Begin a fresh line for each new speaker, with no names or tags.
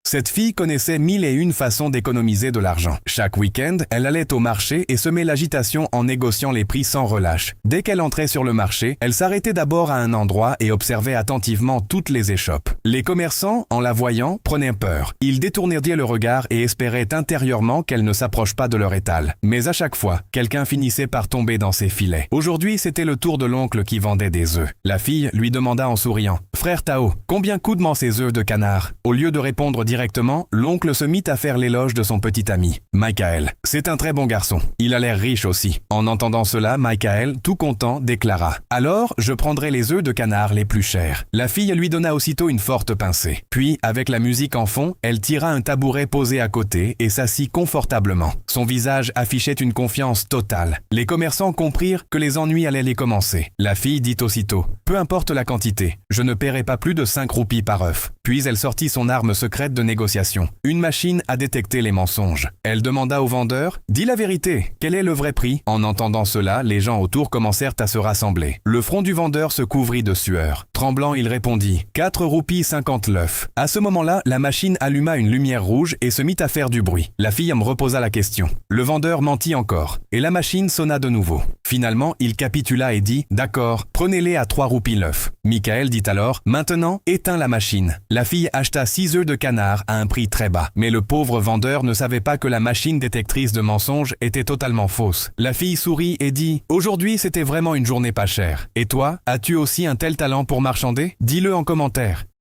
Cette fille connaissait mille et une façons d'économiser de l'argent. Chaque week-end, elle allait au marché et semait l'agitation en négociant les prix sans relâche. Dès qu'elle entrait sur le marché, elle s'arrêtait d'abord à un endroit et observait attentivement toutes les échoppes. Les commerçants, en la voyant, prenaient peur. Ils détournaient le regard et espéraient intérieurement qu'elle ne s'approche pas de leur étal. Mais à chaque fois, quelqu'un finissait par tomber dans ses filets. Aujourd'hui, c'était le tour de l'oncle qui vendait des œufs. La fille lui demanda en souriant « Frère Tao, combien coûtent ces œufs de canard ?» Au lieu de répondre directement, l'oncle se mit à faire l'éloge de son petit ami. Michael, c'est un très bon garçon. Il a l'air riche aussi. En entendant cela, Michael, tout content, déclara « Alors, je prendrai les œufs de canard les plus chers. » La fille lui donna aussitôt une forte pincée. Puis, avec la musique en fond, elle tira un tabouret posé à côté et s'assit confortablement. Son visage affichait une confiance totale. Les commerçants comprirent que les ennuis allaient les commencer. La fille dit aussitôt « Peu importe la quantité, je ne paierai pas plus de 5 roupies par œuf. » Puis elle sortit son arme secrète de négociation, une machine à détecter les mensonges. Elle demanda au vendeur « Dis la vérité, quel est le vrai prix ?» En entendant cela, les gens autour commencèrent à se rassembler. Le front du vendeur se couvrit de sueur. Tremblant, il répondit « 4 roupies 50 l'œuf. » À ce moment-là, la machine alluma une lumière rouge et se mit à faire du bruit. La fille me reposa la question. Le vendeur mentit encore, et la machine sonna de nouveau. Finalement, il capitula et dit « D'accord, prenez-les à 3 roupies l'œuf. » Michael dit alors « Maintenant, éteins la machine. » La fille acheta 6 œufs de canard à un prix très bas. Mais le pauvre vendeur ne savait pas que la machine détectrice de mensonges était totalement fausse. La fille sourit et dit « Aujourd'hui, c'était vraiment une journée pas chère. Et toi, as-tu aussi un tel talent pour marchander? Dis-le en commentaire. »